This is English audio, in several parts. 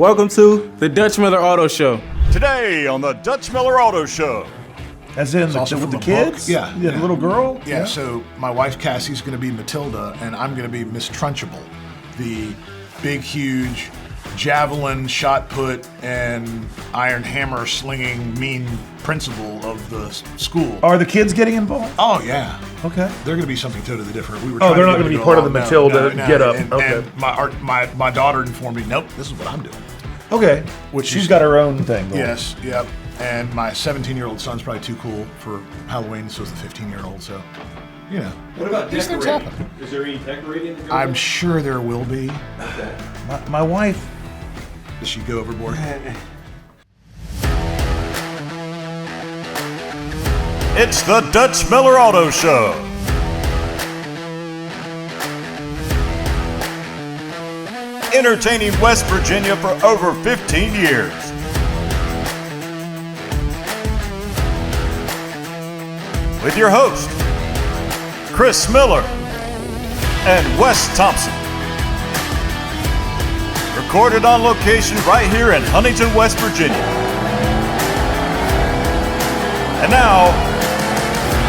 Welcome to the Dutch Miller Auto Show. Today on the Dutch Miller Auto Show. As in with the kids? Yeah. The little girl? Yeah, so my wife Cassie's going to be Matilda, and I'm going to be Miss Trunchable, the big, huge javelin, shot put, and iron hammer slinging mean principal of the school. Are the kids getting involved? Oh, yeah. Okay. They're going to be something totally different. We were they're trying not to going to be go part of the along. Matilda get up. And, Okay. and my daughter informed me, nope, this is what I'm doing. Okay. Which she's is- got her own thing going. Yes, yep. And my 17-year-old son's probably too cool for Halloween, so is the 15-year-old, so, you know. What about These things decorating? happen. Is there any decorating to go I'm with? sure there will be. Okay. My wife, Does she go overboard? It's the Dutch Miller Auto Show. Entertaining West Virginia for over 15 years. With your host, Chris Miller and Wes Thompson. Recorded on location right here in Huntington, West Virginia. And now,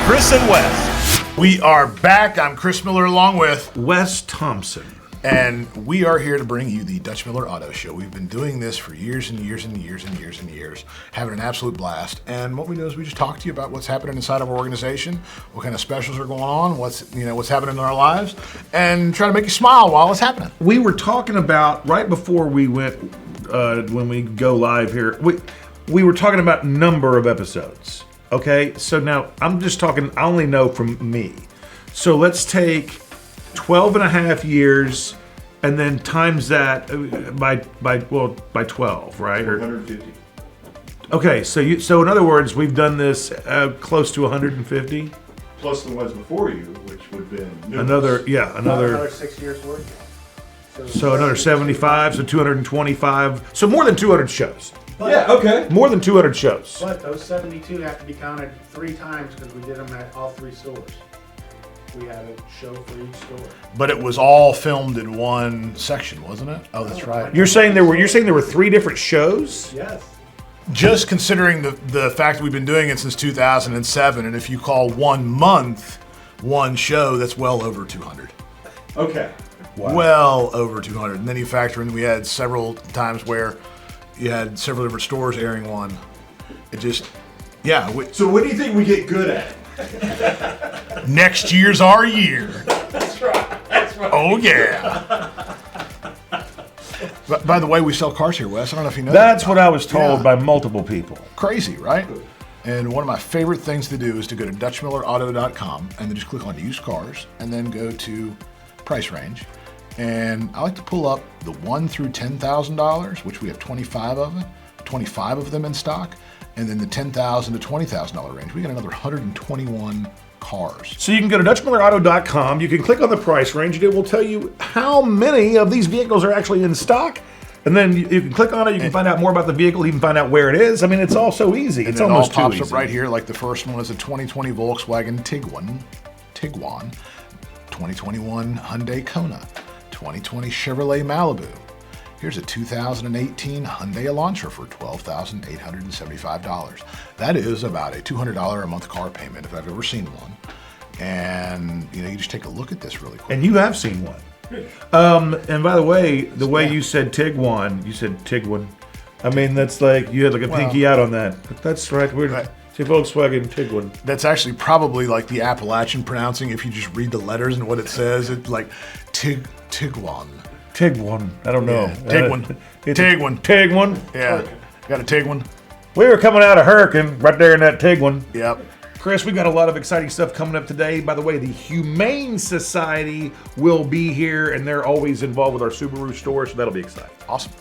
Chris and Wes. We are back. I'm Chris Miller along with, Wes Thompson. and we are here to bring you the Dutch Miller Auto Show. We've been doing this for years and years and years and years and years, having an absolute blast. And what we do is we just talk to you about what's happening inside of our organization, what kind of specials are going on, what's happening in our lives, and try to make you smile while it's happening. We were talking about, right before we went, when we go live here, we were talking about number of episodes. Okay, so now I'm just talking, I only know from me. So let's take 12 and a half years and then times that by 12, right? Or 150. okay, so in other words, we've done this close to 150. Plus the ones before you, which would have been Another 6 years worth. so another 75, so 225. So more than 200 shows. Yeah, okay. More than 200 shows. But those 72 have to be counted 3 times because we did them at all 3 stores. We had a show for each store. But it was all filmed in one section, wasn't it? Oh, that's right. You're saying there were 3 different shows? Yes. Just considering the fact that we've been doing it since 2007, and if you call 1 month one show, that's well over 200. Okay. Wow. Well over 200. And then you factor in we had several times where you had several different stores airing one. It just, yeah. So what do you think we get good at? Next year's our year. That's right. Oh, yeah. By the way, we sell cars here, Wes. I don't know if you know That's that. what I was told Yeah. by multiple people. Crazy, right? And one of my favorite things to do is to go to DutchMillerAuto.com and then just click on used cars and then go to price range. And I like to pull up the $1 through $10,000, which we have 25 of them in stock, and then the $10,000 to $20,000 range. We got another 121 cars. So you can go to DutchMillerAuto.com. You can click on the price range, and it will tell you how many of these vehicles are actually in stock. And then you can click on it. You can find out more about the vehicle. You can find out where it is. I mean, it's all so easy. And It's it all almost too pops easy. up right here. Like the first one is a 2020 Volkswagen Tiguan, 2021 Hyundai Kona, 2020 Chevrolet Malibu. Here's a 2018 Hyundai Elantra for $12,875. That is about a $200 a month car payment if I've ever seen one. And you just take a look at this really quick. And you have seen one. And by the way, you said Tiguan, you said Tiguan. I mean, that's like, you had like a pinky out on that. But that's right. Right. It's a Volkswagen Tiguan. That's actually probably like the Appalachian pronouncing. If you just read the letters and what it says, it's like Tiguan. Tiguan. I don't know. Yeah, Tiguan. It's a Tiguan. Tiguan. Yeah, got a Tiguan. We were coming out of Hurricane right there in that Tiguan. Yep. Chris, we got a lot of exciting stuff coming up today. By the way, the Humane Society will be here, and they're always involved with our Subaru store, so that'll be exciting. Awesome.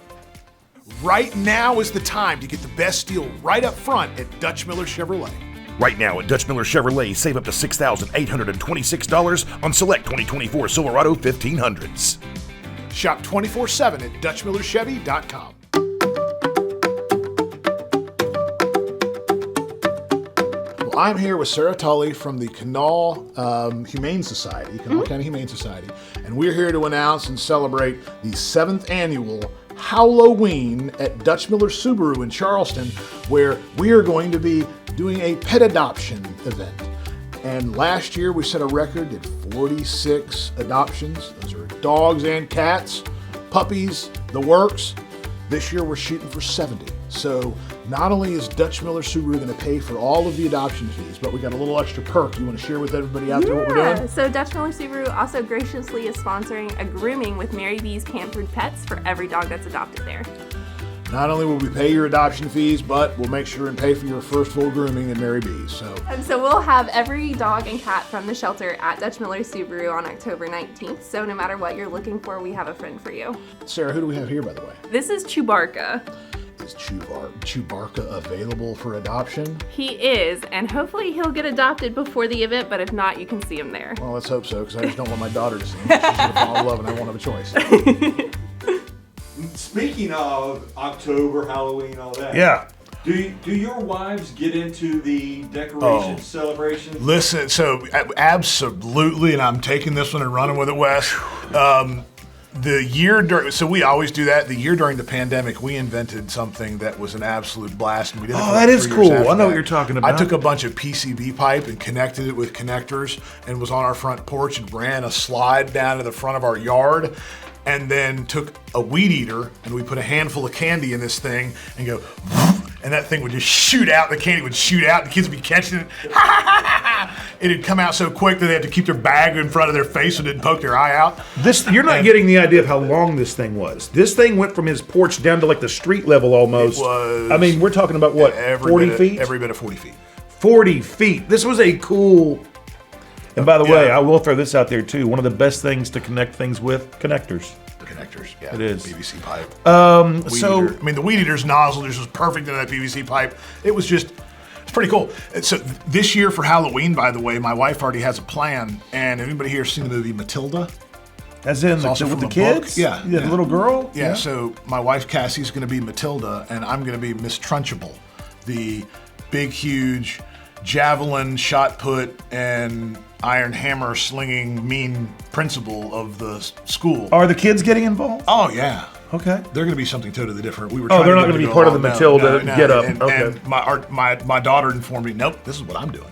Right now is the time to get the best deal right up front at Dutch Miller Chevrolet. Right now at Dutch Miller Chevrolet, save up to $6,826 on select 2024 Silverado 1500s. Shop 24/7 at DutchMillerChevy.com. Well, I'm here with Sarah Tully from the Kanawha Humane Society, Kanawha County Humane Society, and we're here to announce and celebrate the 7th annual Halloween at Dutch Miller Subaru in Charleston, where we are going to be doing a pet adoption event. And last year we set a record, did 46 adoptions. Those are dogs and cats, puppies, the works. This year we're shooting for 70. So not only is Dutch Miller Subaru going to pay for all of the adoption fees, but we got a little extra perk. You want to share with everybody out there what we're doing? So Dutch Miller Subaru also graciously is sponsoring a grooming with Mary B's Pampered Pets for every dog that's adopted there. Not only will we pay your adoption fees, but we'll make sure and pay for your first full grooming at Mary B's. So we'll have every dog and cat from the shelter at Dutch Miller Subaru on October 19th. So no matter what you're looking for, we have a friend for you. Sarah, who do we have here, by the way? This is Chewbarca. Is Chewbarca available for adoption? He is, and hopefully he'll get adopted before the event, but if not, you can see him there. Well, let's hope so, because I just don't want my daughter to see him. She's going to fall in love and I won't have a choice. Speaking of October, Halloween, all that. Yeah. Do your wives get into the decorations, celebrations? Listen, so absolutely, and I'm taking this one and running with it, Wes. So we always do that. The year during the pandemic, we invented something that was an absolute blast. And we did it for that is 3 years cool. after I know that. what you're talking about. I took a bunch of PCB pipe and connected it with connectors and was on our front porch and ran a slide down to the front of our yard. And then took a weed eater and we put a handful of candy in this thing and go, and that thing would just shoot out. The candy would shoot out. The kids would be catching it. It'd come out so quick that they had to keep their bag in front of their face so it didn't poke their eye out. You're not getting the idea of how long this thing was. This thing went from his porch down to like the street level almost. It was. I mean, we're talking about what, 40 feet? Every bit of 40 feet. 40 feet. This was a cool. And by the way, I will throw this out there too. One of the best things to connect things with, connectors. The connectors, yeah. It is. PVC pipe. Weed So eater. I mean, the weed eater's nozzle just was perfect in that PVC pipe. It's pretty cool. So this year for Halloween, by the way, my wife already has a plan. And anybody here seen the movie Matilda? as in also with from the a book. kids? Yeah, The yeah. little girl? Yeah, so my wife Cassie's going to be Matilda, and I'm going to be Miss Trunchbull, the big, huge javelin, shot put, and iron hammer slinging mean principal of the school. Are the kids getting involved? Oh, yeah. Okay. They're going to be something totally different. We were. Oh, trying they're to not get gonna them be part of the along. Matilda get up. And, Okay. and my daughter informed me, nope, this is what I'm doing.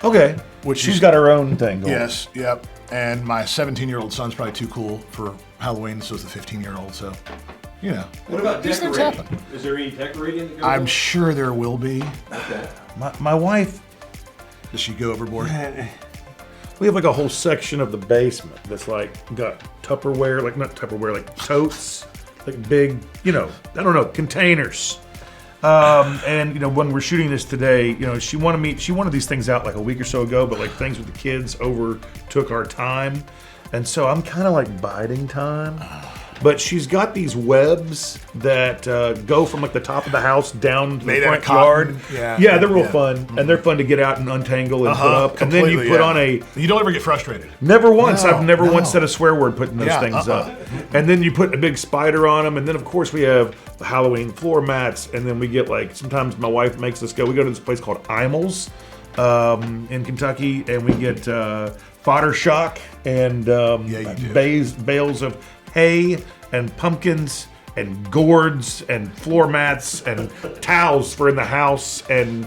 Okay. Which She's is- got her own thing going. Yes, yep. And my 17-year-old son's probably too cool for Halloween, so is the 15-year-old. So, you know. What about These things decorating? happen. Is there any decorating that goes I'm on? sure there will be. Okay. My wife, Does she go overboard? we have like a whole section of the basement that's like got Tupperware, like not Tupperware, like totes, like big, I don't know, containers. And when we're shooting this today, she wanted these things out like a week or so ago, but like things with the kids overtook our time. And so I'm kind of like biding time. But she's got these webs that go from like the top of the house down to Made the out of front yard. cotton. Yeah. Yeah, they're real Yeah. fun. And they're fun to get out and untangle and put up. And then you completely, put yeah. on a You don't ever get frustrated. Never once. I've never no. once said a swear word putting those Yeah, things up. And then you put a big spider on them. And then, of course, we have the Halloween floor mats. And then we get sometimes my wife makes us go. We go to this place called Imels in Kentucky. And we get fodder shock and you do. bales of hay and pumpkins and gourds and floor mats and towels for in the house and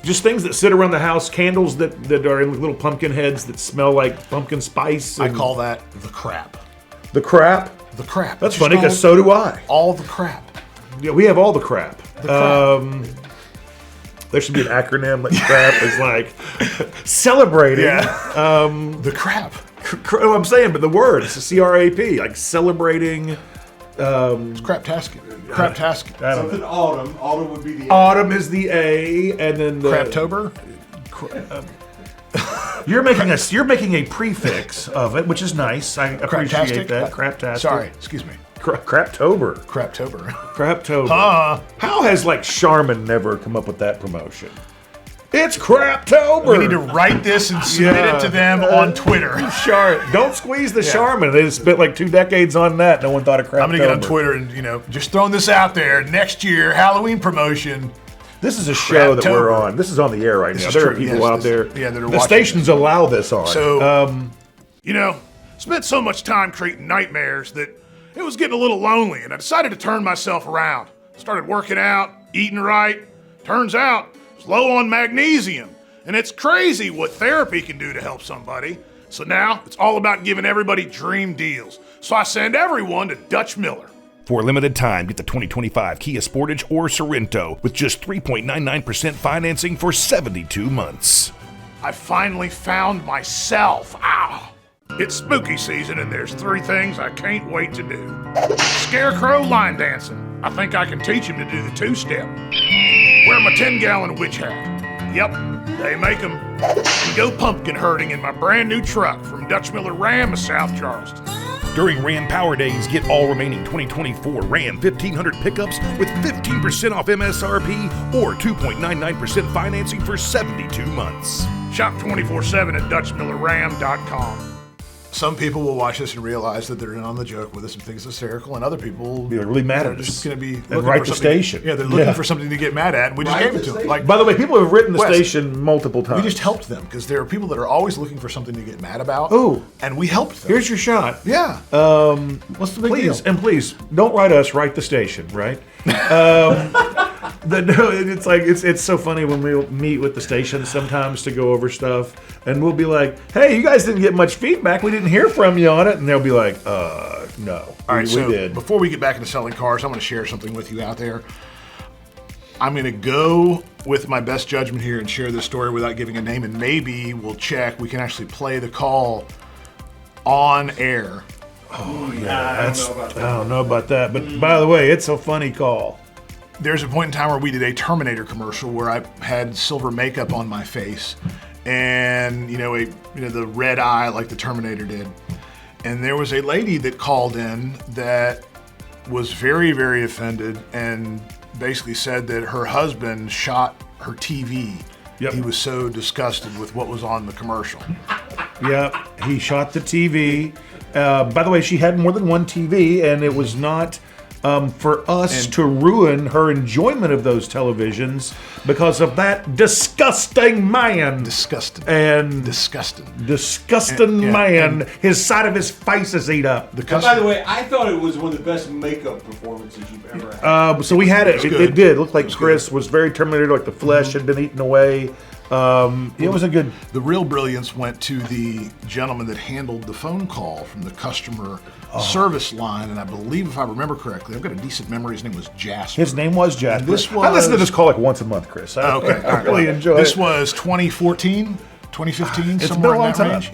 just things that sit around the house, candles that are in little pumpkin heads that smell like pumpkin spice. I and call that the crap. the crap. The crap. That's It's funny because just so do I. all the crap. Yeah, we have all the crap. crap. There should be an acronym like crap is like celebrating. The crap. I'm saying, but the word it's CRAP, like celebrating. It's craptastic. Craptastic. I don't know. Something autumn. Autumn would be the Autumn is the A, and then the Craptober. You're making a prefix of it, which is nice. I appreciate that. Craptastic. Sorry, excuse me. Craptober. Craptober. Craptober. How has Charmin never come up with that promotion? It's Craptober. We need to write this and submit it to them on Twitter. Don't squeeze the Charmin. They spent like 2 decades on that. No one thought of Craptober. I'm gonna get on Twitter and just throwing this out there. Next year, Halloween promotion. This is a show that we're Craptober. on. This is on the air right This now. is There are true, people yes, out there. that are the watching stations allow this on. So, spent so much time creating nightmares that it was getting a little lonely, and I decided to turn myself around. Started working out, eating right. Turns out, I was low on magnesium, and it's crazy what therapy can do to help somebody. So now, it's all about giving everybody dream deals. So I send everyone to Dutch Miller. For a limited time, get the 2025 Kia Sportage or Sorrento with just 3.99% financing for 72 months. I finally found myself. Ow! It's spooky season, and there's 3 things I can't wait to do. Scarecrow line dancing. I think I can teach him to do the 2-step. Wear my 10-gallon witch hat. Yep, they make them. And go pumpkin herding in my brand new truck from Dutch Miller Ram of South Charleston. During Ram Power Days, get all remaining 2024 Ram 1500 pickups with 15% off MSRP or 2.99% financing for 72 months. Shop 24/7 at DutchMillerRam.com. Some people will watch this and realize that they're in on the joke with us and think it's hysterical, and other people Be really mad are at us. just going to be And looking write for the something- station. Yeah, they're looking Yeah. for something to get mad at, and we just Write gave the it to them. station. Like, By the way, people have written the Wes, station multiple times. we just helped them because there are people that are always looking for something to get mad about. Ooh. And we helped them. Here's your shot. yeah. What's the big please, deal? And please, don't write us, write the station, right? It's like it's so funny when we meet with the station sometimes to go over stuff, and we'll be like, "Hey, you guys didn't get much feedback. We didn't hear from you on it," and they'll be like, no, All right, we so did." before we get back into selling cars, I'm going to share something with you out there. I'm going to go with my best judgment here and share this story without giving a name, and maybe we'll check. We can actually play the call on air. I don't know about that, but by the way, it's a funny call. There's a point in time where we did a Terminator commercial where I had silver makeup on my face and the red eye like the Terminator did. And there was a lady that called in that was very, very offended and basically said that her husband shot her TV. Yep. He was so disgusted with what was on the commercial. Yeah, he shot the TV. By the way, she had more than one TV, and it was not for us to ruin her enjoyment of those televisions because of that disgusting man. Disgusting. And Disgusting. disgusting Yeah, man. and- His side of his face is eat up. The And customer. by the way, I thought it was one of the best makeup performances you've ever had. So we had it. It, good. it did. It looked like was Chris was very Terminator, like the flesh had been eaten away. It was a good. The real brilliance went to the gentleman that handled the phone call from the customer service line, and I believe, if I remember correctly, I've got a decent memory. His name was Jasper. His name was Jasper. This I listen to was- this call like once a month, Chris. I, Okay, all I right, really well, enjoy this it. was 2014, 2015, It's somewhere been a long in that time. range.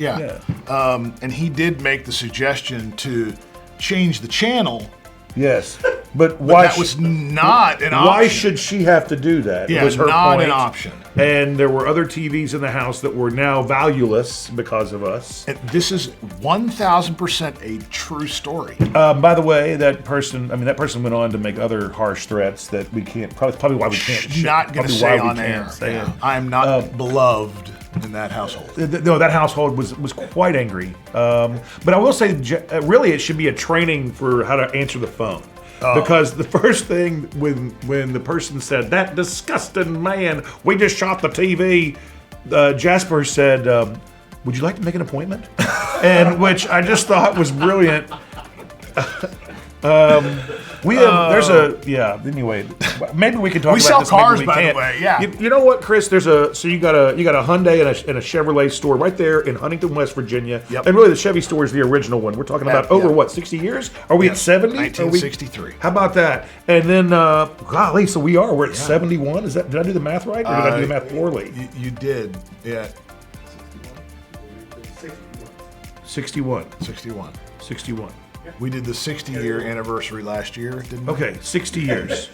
Yeah. And he did make the suggestion to change the channel. Yes, but why? That was not an option. Why should she have to do that? Yeah, was her not point. an option. And there were other TVs in the house that were now valueless because of us. And this is 1,000% a true story. By the way, that person went on to make other harsh threats that we can't. Probably why we can't. Not going to probably say why we on air. can't say it. I'm not beloved in that household. No, that household was quite angry. But I will say, really, it should be a training for how to answer the phone. Because the first thing when the person said, "That disgusting man, we just shot the TV," Jasper said, "Would you like to make an appointment?" And which I just thought was brilliant. We have Anyway, maybe we can talk. We about sell this, maybe cars, we by the can't. way, yeah. You know what, Chris? You got a Hyundai and a Chevrolet store right there in Huntington, West Virginia. Yep. And really, the Chevy store is the original one. We're talking about over yeah. what, 60 years? Are we at 70? 1963. How about that? And then, golly, so we're at 71. Did I do the math right, or did I do the math poorly? You did. Yeah. 61. 61. 61. We did the 60-year anniversary last year, didn't we? Okay, 60 years.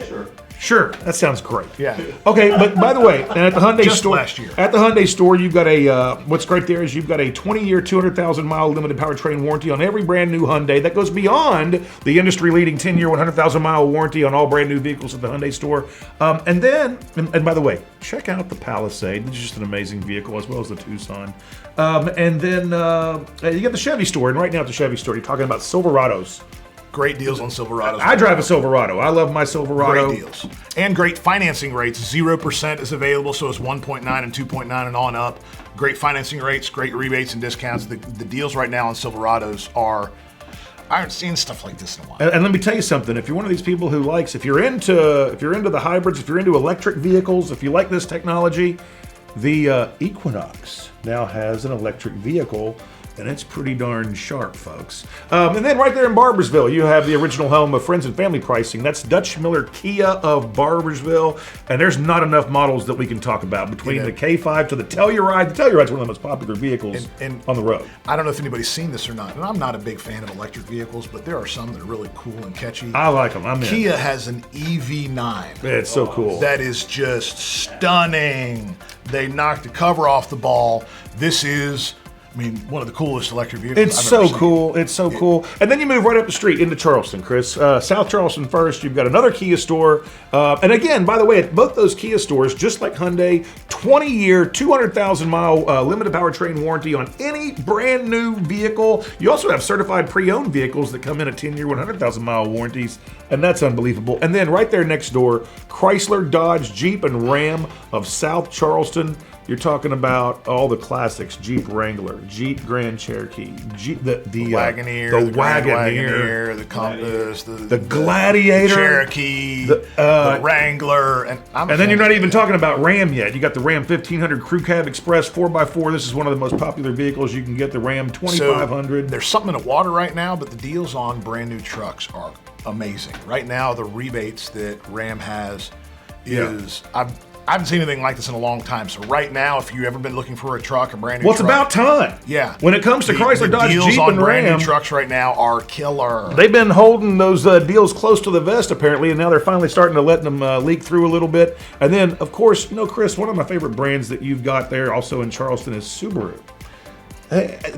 Sure, that sounds great. Yeah. Okay, but by the way, and at the Hyundai Just store, last year. at the Hyundai store, you've got a what's great there is you've got a 20-year, 200,000-mile limited powertrain warranty on every brand new Hyundai. That goes beyond the industry-leading 10-year, 100,000-mile warranty on all brand new vehicles at the Hyundai store. And by the way, check out the Palisade. It's just an amazing vehicle, as well as the Tucson. And then you got the Chevy store, and right now at the Chevy store, you're talking about Silverados. Great deals on Silverados. I drive a Silverado. I love my Silverado. Great deals. And great financing rates. 0% is available, so it's 1.9 and 2.9 and on up. Great financing rates, great rebates and discounts. The deals right now on Silverados are I haven't seen stuff like this in a while. And let me tell you something. If you're one of these people who likes, if you're into the hybrids, if you're into electric vehicles, if you like this technology, the Equinox now has an electric vehicle, and it's pretty darn sharp, folks. And then right there in Barboursville, you have the original home of Friends and Family Pricing. That's Dutch Miller Kia of Barboursville, and there's not enough models that we can talk about between the K5 to the Telluride. The Telluride's one of the most popular vehicles on the road. I don't know if anybody's seen this or not, and I'm not a big fan of electric vehicles, but there are some that are really cool and catchy. I like them. I'm in. Kia has an EV9. It's so cool. That is just stunning. They knocked the cover off the ball. This is, I mean, one of the coolest electric vehicles It's I've so ever seen. cool. It's so cool. And then you move right up the street into Charleston, Chris. South Charleston first. You've got another Kia store. And again, by the way, at both those Kia stores, just like Hyundai, 20-year, 200,000-mile limited powertrain warranty on any brand new vehicle. You also have certified pre-owned vehicles that come in at 10-year, 100,000-mile warranties, and that's unbelievable. And then right there next door, Chrysler, Dodge, Jeep, and Ram of South Charleston. You're talking about all the classics: Jeep Wrangler, Jeep Grand Cherokee, Jeep the Wagoneer, the Wagoneer, the Compass, the Gladiator, the Cherokee, the Wrangler, and then you're not even talking about Ram yet. You got the Ram 1500 Crew Cab Express 4x4. This is one of the most popular vehicles you can get. The Ram 2500. So, there's something in the water right now, but the deals on brand new trucks are amazing. Right now, the rebates that Ram has is I haven't seen anything like this in a long time. So right now, if you've ever been looking for a truck, a brand new Well, it's truck, about time. Yeah. When it comes to Chrysler, Dodge, deals Jeep, on and brand Ram, new trucks right now are killer. they've been holding those deals close to the vest, apparently, and now they're finally starting to let them leak through a little bit. And then, of course, Chris, one of my favorite brands that you've got there also in Charleston is Subaru.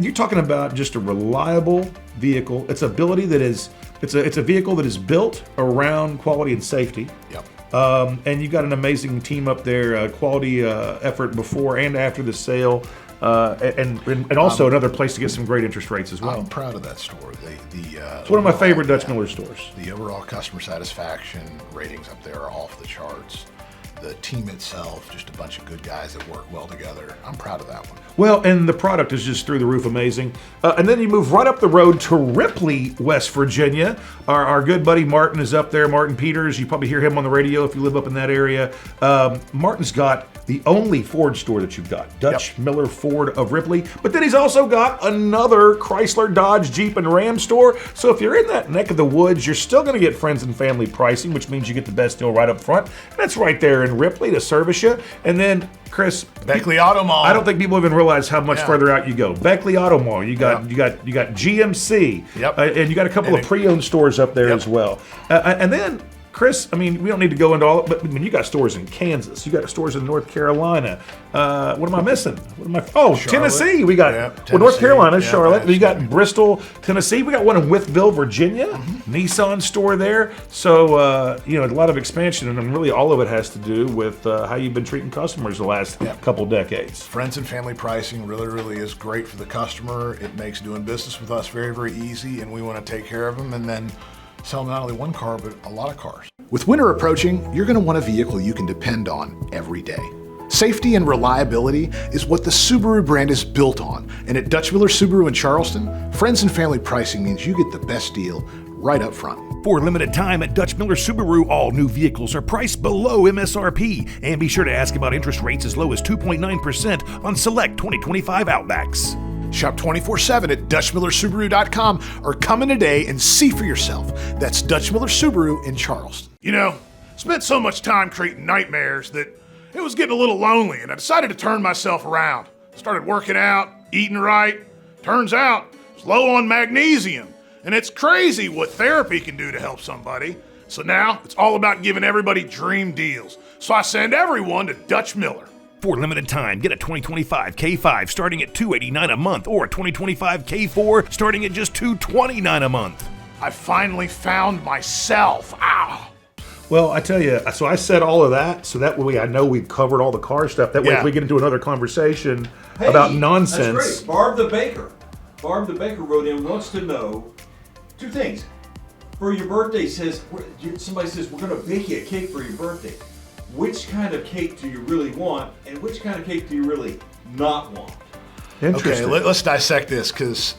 You're talking about just a reliable vehicle. It's ability that is, it's a vehicle that is built around quality and safety. Yep. And you've got an amazing team up there, quality effort before and after the sale, and also another place to get some great interest rates as well. I'm proud of that store. It's one of my favorite Dutch Miller stores. The overall customer satisfaction ratings up there are off the charts. The team itself, just a bunch of good guys that work well together. I'm proud of that one. Well, and the product is just through the roof amazing. And then you move right up the road to Ripley, West Virginia. Our good buddy Martin is up there, Martin Peters. You probably hear him on the radio if you live up in that area. Martin's got the only Ford store that you've got, Dutch Miller Ford of Ripley. But then he's also got another Chrysler, Dodge, Jeep, and Ram store. So if you're in that neck of the woods, you're still going to get Friends and Family Pricing, which means you get the best deal right up front. And that's right there in Ripley to service you. And then, Chris, Beckley Auto Mall. I don't think people even realize how much further out you go. Beckley Auto Mall. You got GMC. Yep. And you got a couple of pre-owned stores up there as well. And then, Chris, I mean, we don't need to go into all, but I mean, you got stores in Kansas. You got stores in North Carolina. What am I missing? Charlotte. Tennessee. We got North Carolina, Charlotte. We got Bristol, Tennessee. We got one in Wytheville, Virginia. Nissan store there. So a lot of expansion, and really all of it has to do with how you've been treating customers the last couple decades. Friends and Family Pricing really is great for the customer. It makes doing business with us very, very easy, and we want to take care of them and then sell not only one car, but a lot of cars. With winter approaching, you're going to want a vehicle you can depend on every day. Safety and reliability is what the Subaru brand is built on. And at Dutch Miller Subaru in Charleston, Friends and Family Pricing means you get the best deal right up front. For a limited time at Dutch Miller Subaru, all new vehicles are priced below MSRP. And be sure to ask about interest rates as low as 2.9% on select 2025 Outbacks. Shop 24/7 at DutchMillerSubaru.com or come in today and see for yourself. That's Dutch Miller Subaru in Charleston. Spent so much time creating nightmares that it was getting a little lonely, and I decided to turn myself around. Started working out, eating right. Turns out, it's low on magnesium, and it's crazy what therapy can do to help somebody. So now, it's all about giving everybody dream deals. So I send everyone to Dutch Miller. For a limited time, get a 2025 K5 starting at $289 a month or a 2025 K4 starting at just $229 a month. I finally found myself. Ow! Well, I tell you, so I said all of that, so that way I know we've covered all the car stuff. That way if we get into another conversation about nonsense. That's great. Barb the Baker wrote in, wants to know two things. For your birthday, somebody says, we're going to bake you a cake for your birthday. Which kind of cake do you really want, and which kind of cake do you really not want? Interesting. Okay, let's dissect this because,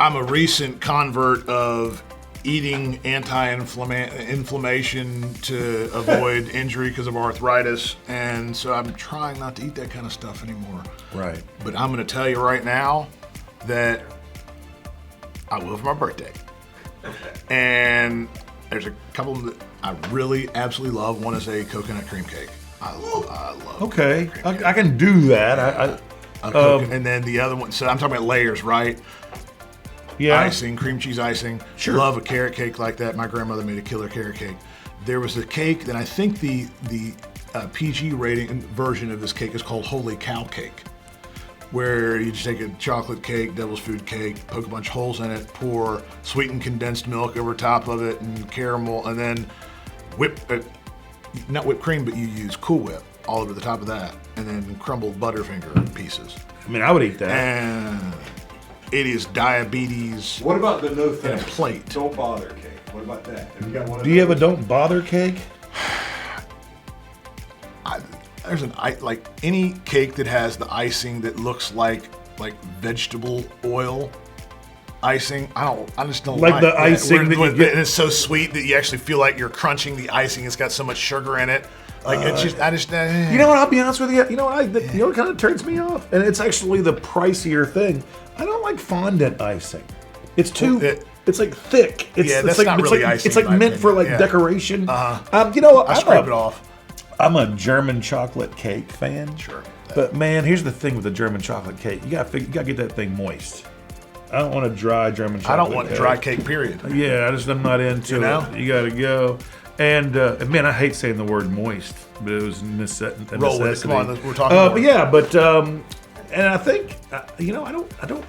I'm a recent convert of eating anti-inflammation to avoid injury because of arthritis, and so I'm trying not to eat that kind of stuff anymore. Right. But I'm going to tell you right now that I will for my birthday. And there's a couple that I really absolutely love. One is a coconut cream cake. I love Okay, cream cake. I can do that. And then the other one, so I'm talking about layers, right? Yeah. Icing, cream cheese icing. Sure. Love a carrot cake like that. My grandmother made a killer carrot cake. There was a cake that I think the PG rating version of this cake is called Holy Cow Cake, where you just take a chocolate cake, devil's food cake, poke a bunch of holes in it, pour sweetened condensed milk over top of it and caramel, and then not whipped cream, but you use Cool Whip all over the top of that, and then crumbled Butterfinger pieces. I mean, I would eat that. And it is diabetes. What about the no in a thanks? plate. Don't bother cake. What about that? Have you got one of Do you have a those? don't bother cake? There's like any cake that has the icing that looks like vegetable oil icing. I just don't Like like the icing that you get- and it's so sweet that you actually feel like you're crunching the icing. It's got so much sugar in it. Like it's just You know what? I'll be honest with you. You know what? You know what kind of turns me off, and it's actually the pricier thing. I don't like fondant icing. It's too. It's like thick. It's, Yeah, that's it's like, not it's really like, icing, It's like in my meant for like opinion. Yeah. decoration. Uh-huh. You know, I scrub it off. I'm a German chocolate cake fan. Sure. But man, here's the thing with the German chocolate cake. You gotta get that thing moist. I don't want a dry German chocolate I don't want cake. dry cake, period. Yeah, I'm not into You know? it. You gotta go. And man, I hate saying the word moist, but it was a necessity. Roll with it. Come on, we're talking But more. yeah, but and I think you know, I don't.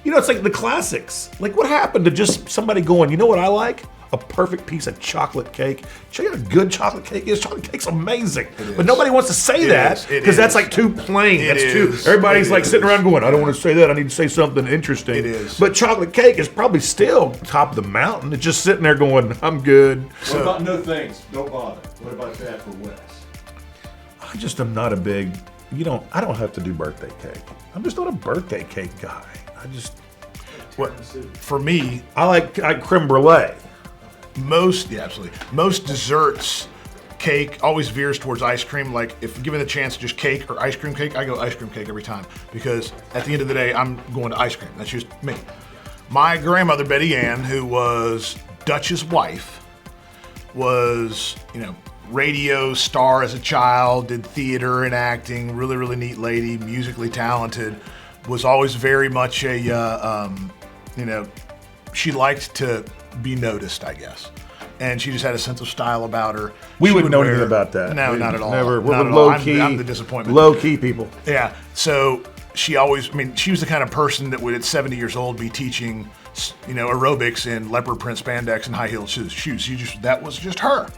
You know, it's like the classics. Like, what happened to just somebody going? You know what I like? A perfect piece of chocolate cake. Show you what a good chocolate cake is. Chocolate cake's amazing, but nobody wants to say that because that's like too plain. That's too. Everybody's like sitting around going, "I don't want to say that. I need to say something interesting." It is. But chocolate cake is probably still top of the mountain. It's just sitting there going, "I'm good." What about no thanks? Don't bother. What about that for Wes? I just am not a big. I don't have to do birthday cake. I'm just not a birthday cake guy. For me, I like creme brulee. Most desserts, cake always veers towards ice cream. Like if given the chance, just cake or ice cream cake, I go ice cream cake every time because at the end of the day, I'm going to ice cream. That's just me. My grandmother Betty Ann, who was Dutch's wife, was radio star as a child, did theater and acting, really really neat lady, musically talented, was always very much a she liked to be noticed, I guess. And she just had a sense of style about her. We She wouldn't know would anything wear- about that. No, not at all. Never. We're Not at all. low key. I'm the disappointment. Low key people. Yeah. So she always, she was the kind of person that would at 70 years old be teaching, aerobics in leopard print spandex and high heeled shoes. That was just her.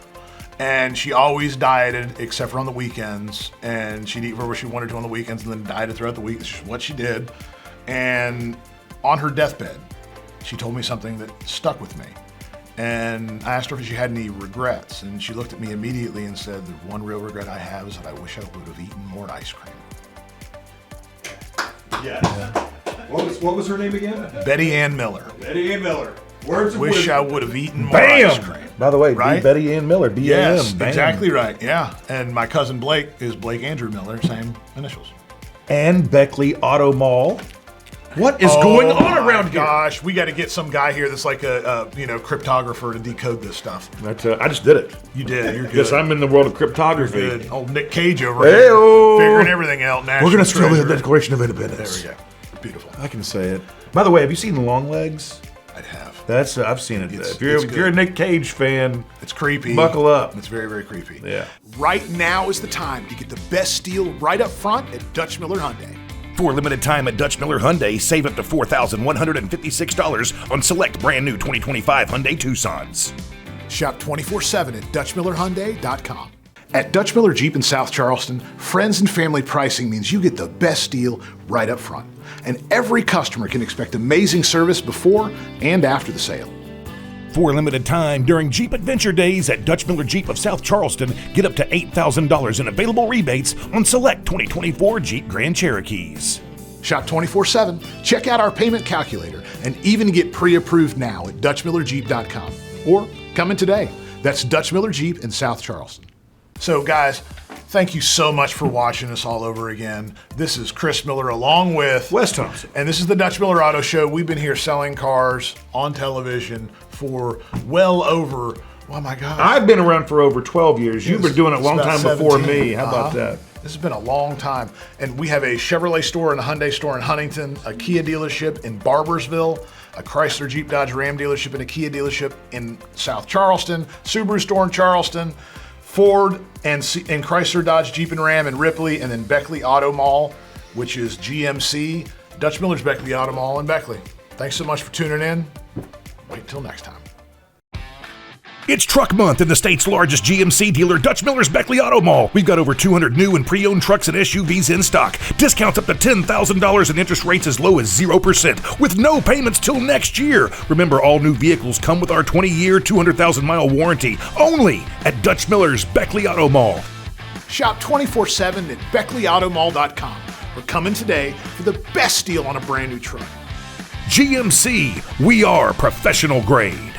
And she always dieted except for on the weekends. And she'd eat whatever she wanted to on the weekends and then dieted throughout the week. It's just what she did. And on her deathbed, she told me something that stuck with me. And I asked her if she had any regrets. And she looked at me immediately and said, the one real regret I have is that I wish I would have eaten more ice cream. Yeah. What was her name again? Betty Ann Miller. Betty Ann Miller. Words of Wish wisdom. I would have eaten more ice cream. Bam! By the way, Right? Betty Ann Miller, B-A-M. Yes, Bam. exactly right. Yeah. And my cousin Blake is Blake Andrew Miller, same initials. And Beckley Auto Mall. What is going on around here? Gosh, we got to get some guy here that's like a cryptographer to decode this stuff. I just did it. You did. You're good. Yes, I'm in the world of cryptography. Good. Old Nick Cage over Hey-o. here, figuring everything out. We're going to steal the Treasurer. Declaration of Independence. There we go. Beautiful. I can say it. By the way, have you seen Long Legs? I have. That's I've seen it. It's If you're a good. Nick Cage fan, It's creepy. buckle up. It's very, very creepy. Yeah. Right now is the time to get the best deal right up front at Dutch Miller Hyundai. For a limited time at Dutch Miller Hyundai, save up to $4,156 on select brand new 2025 Hyundai Tucsons. Shop 24/7 at DutchMillerHyundai.com. At Dutch Miller Jeep in South Charleston, friends and family pricing means you get the best deal right up front. And every customer can expect amazing service before and after the sale. For a limited time during Jeep Adventure Days at Dutch Miller Jeep of South Charleston, get up to $8,000 in available rebates on select 2024 Jeep Grand Cherokees. Shop 24/7, check out our payment calculator, and even get pre-approved now at DutchMillerJeep.com. Or come in today. That's Dutch Miller Jeep in South Charleston. So guys, thank you so much for watching us all over again. This is Chris Miller along with Wes Thompson. and this is the Dutch Miller Auto Show. We've been here selling cars on television for well over, oh my God. I've been around for over 12 years. You've been doing it a long It's time about before 17. me. How about that? This has been a long time. And we have a Chevrolet store and a Hyundai store in Huntington, a Kia dealership in Barbersville, a Chrysler Jeep Dodge Ram dealership and a Kia dealership in South Charleston, Subaru store in Charleston, Ford and Chrysler Dodge Jeep and Ram in Ripley, and then Beckley Auto Mall, which is GMC, Dutch Miller's Beckley Auto Mall in Beckley. Thanks so much for tuning in. Wait till next time. It's Truck Month in the state's largest GMC dealer, Dutch Miller's Beckley Auto Mall. We've got over 200 new and pre-owned trucks and SUVs in stock. Discounts up to $10,000 and interest rates as low as 0% with no payments till next year. Remember, all new vehicles come with our 20-year, 200,000-mile warranty. Only at Dutch Miller's Beckley Auto Mall. Shop 24/7 at BeckleyAutomall.com. We're coming today for the best deal on a brand new truck. GMC, we are professional grade.